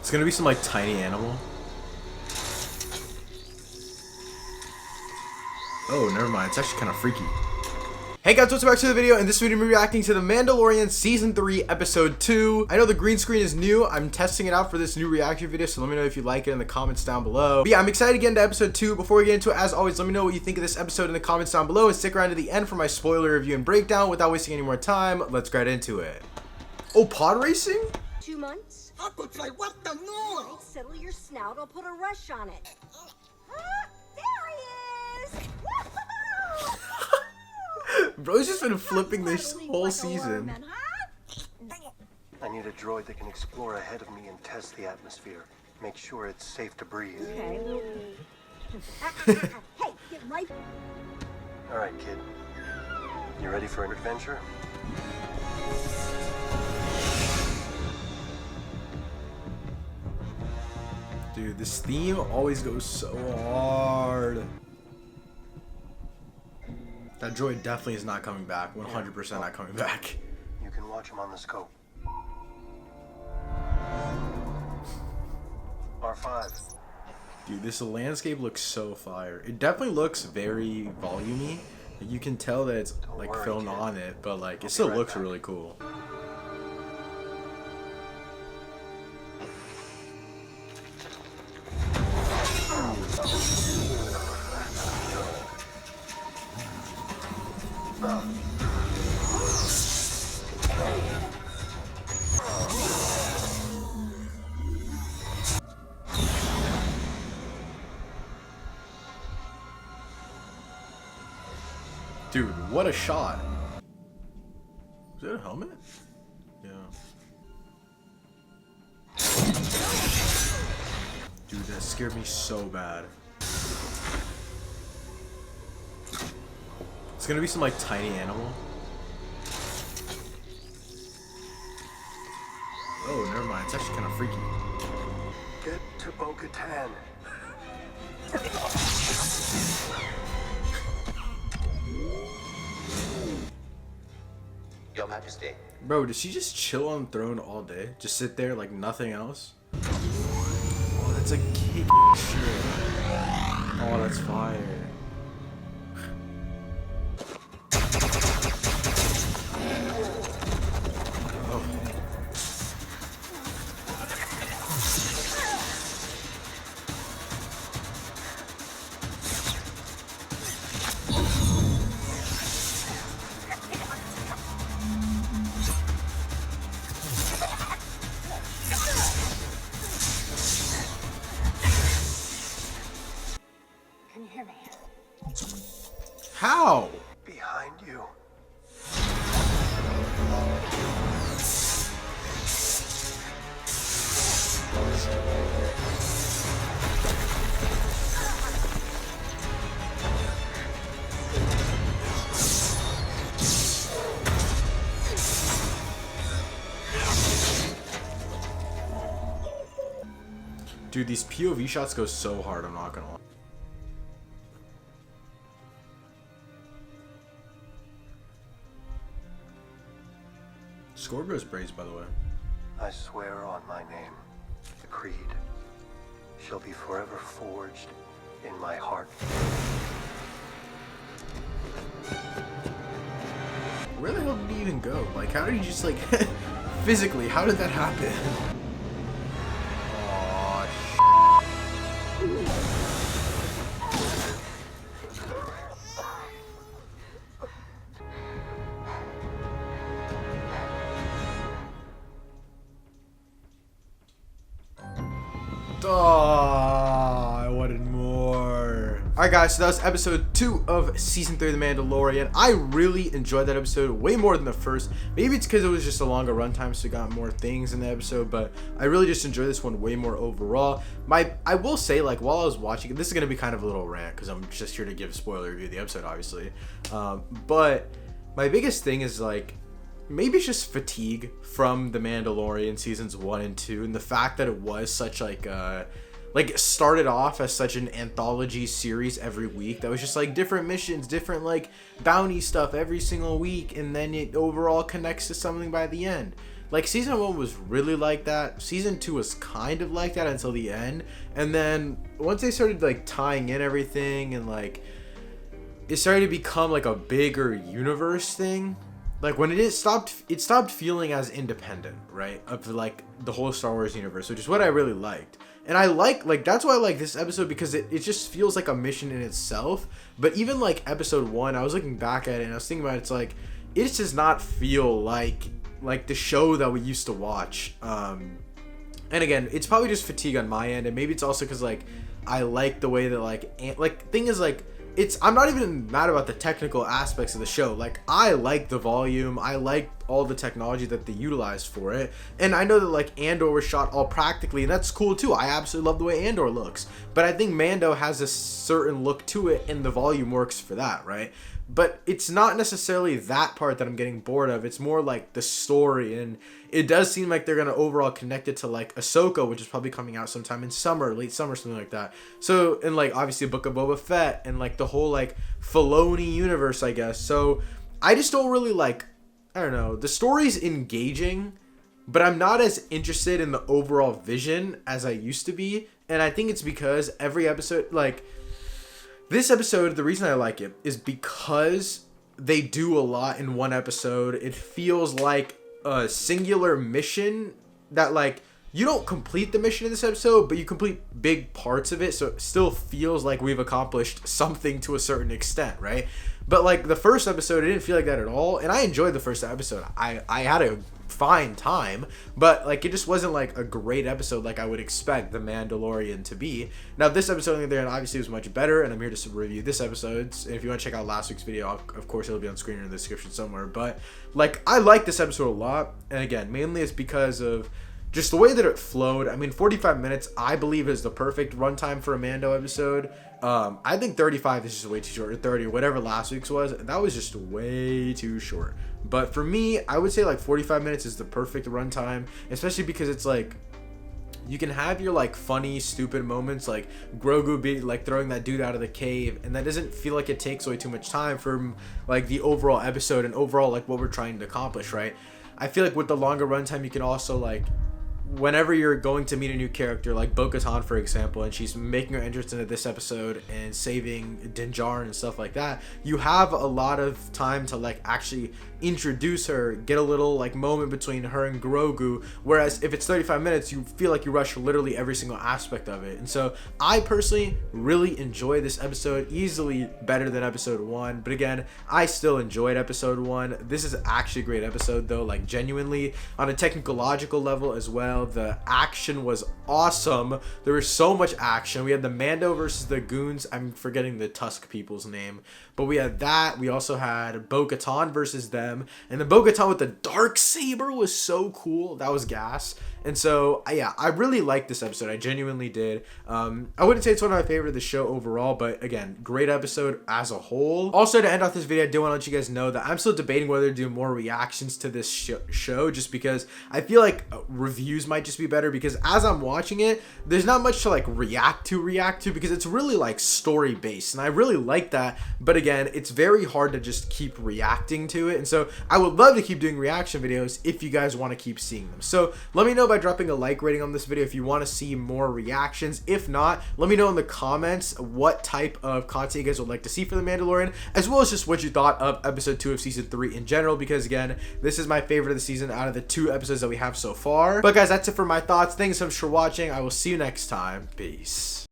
It's gonna be some like tiny animal. Oh, never mind. It's actually kind of freaky. Hey guys, welcome back to the video. In this video, we're reacting to The Mandalorian Season 3, Episode 2. I know the green screen is new. I'm testing it out for this new reaction video, so let me know if you like it in the comments down below. But yeah, I'm excited to get into Episode 2. Before we get into it, as always, let me know what you think of this episode in the comments down below, and stick around to the end for my spoiler review and breakdown. Without wasting any more time, let's get into it. Oh, pod racing? 2 months? I could say what the no? Right, settle your snout, I'll put a rush on it. There he is! Woohoo! Bro's just been flipping this whole Like a season. worm, I need a droid that can explore ahead of me and test the atmosphere. Make sure it's safe to breathe. Okay. Hey, get right. All right, kid. You ready for an adventure? Dude, this theme always goes so hard. That droid definitely is not coming back. 100% not coming back. You can watch him on the scope. R5. Dude, this landscape looks so fire. It definitely looks very volumey. You can tell that it's like worry, filmed kid. on it, but like I'll it be still right looks back. really cool. Dude, what a shot. Is that a helmet? Yeah. Dude, that scared me so bad. It's gonna be some like tiny animal. Oh, never mind. It's actually kind of freaky. Get to Bo-Katan. Your Majesty. Bro, did she just chill on the throne all day? Just sit there like nothing else? Oh, that's a kick shit. Oh, that's fire. Oh. Can you hear me? How? Behind you. Dude, these POV shots go so hard, I'm not gonna lie. Scorpio's praised, by the way. I swear on my name, the creed shall be forever forged in my heart. Where the hell did he even go? Like, how did he just, like, physically, how did that happen? Oh, I wanted more. Alright guys, so that was episode 2 of season 3 of The Mandalorian. I really enjoyed that episode way more than the first. Maybe it's because it was just a longer runtime, so we got more things in the episode, but I really just enjoyed this one way more overall. I will say, like, while I was watching it, this is going to be kind of a little rant because I'm just here to give a spoiler review of the episode, obviously. But my biggest thing is, like, maybe it's just fatigue from The Mandalorian seasons 1 and 2, and the fact that it was such like it started off as such an anthology series every week that was just like different missions, different like bounty stuff every single week, and then it overall connects to something by the end. Like season 1 was really like that. Season 2 was kind of like that until the end. And then once they started like tying in everything and like it started to become like a bigger universe thing. Like when it stopped feeling as independent, right? Of like the whole Star Wars universe, which is what I really liked. And I like that's why I like this episode, because it just feels like a mission in itself. But even like episode 1, I was looking back at it and I was thinking about it, it's like it does not feel like the show that we used to watch. And again, it's probably just fatigue on my end, and maybe it's also because like I like the way that like thing is like I'm not even mad about the technical aspects of the show. Like I like the volume, I like all the technology that they utilized for it, and I know that like Andor was shot all practically, and that's cool too. I absolutely love the way Andor looks, but I think Mando has a certain look to it, and the volume works for that, right? But it's not necessarily that part that I'm getting bored of. It's more like the story, and it does seem like they're gonna overall connect it to like Ahsoka, which is probably coming out sometime in summer, late summer, something like that. So, and like obviously Book of Boba Fett and like the whole like Filoni universe, I guess. So I just don't really like, I don't know, the story's engaging, but I'm not as interested in the overall vision as I used to be. And I think it's because every episode, like this episode, the reason I like it is because they do a lot in one episode. It feels like a singular mission that like you don't complete the mission in this episode, but you complete big parts of it, so it still feels like we've accomplished something to a certain extent, right? But like the first episode, it didn't feel like that at all, and I enjoyed the first episode. I had a fine time, but like it just wasn't like a great episode like I would expect The Mandalorian to be. Now this episode on the other hand obviously was much better, and I'm here to review this episode. And if you want to check out last week's video, of course it'll be on screen or in the description somewhere. But like I like this episode a lot, and again mainly it's because of just the way that it flowed. I mean, 45 minutes I believe is the perfect runtime for a Mando episode. I think 35 is just way too short, or 30, whatever last week's was. That was just way too short. But for me, I would say like 45 minutes is the perfect runtime, especially because it's like you can have your like funny, stupid moments, like Grogu be like throwing that dude out of the cave, and that doesn't feel like it takes away too much time from like the overall episode and overall like what we're trying to accomplish, right? I feel like with the longer runtime, you can also like, whenever you're going to meet a new character, like Bo-Katan, for example, and she's making her entrance into this episode and saving Din Djarin and stuff like that, you have a lot of time to like actually introduce her, get a little like moment between her and Grogu, whereas if it's 35 minutes, you feel like you rush literally every single aspect of it. And so I personally really enjoy this episode, easily better than episode 1, but again, I still enjoyed episode 1. This is actually a great episode though, like genuinely on a technological level as well. The action was awesome. There was so much action. We had the Mando versus the goons, I'm forgetting the Tusk people's name, but we had that. We also had Bo-Katan versus them, and the Bo-Katan with the dark saber was so cool. That was gas. And so yeah, I really liked this episode. I genuinely did. I wouldn't say it's one of my favorite of the show overall, but again, great episode as a whole. Also, to end off this video, I do want to let you guys know that I'm still debating whether to do more reactions to this show, just because I feel like reviews might just be better, because as I'm watching it, there's not much to like react to because it's really like story based, and I really like that. But again, it's very hard to just keep reacting to it, and so I would love to keep doing reaction videos if you guys want to keep seeing them. So let me know by dropping a like rating on this video if you want to see more reactions. If not, let me know in the comments what type of content you guys would like to see for The Mandalorian, as well as just what you thought of episode 2 of season 3 in general, because again, this is my favorite of the season out of the 2 episodes that we have so far. But guys, that's it for my thoughts. Thanks so much for watching. I will see you next time. Peace.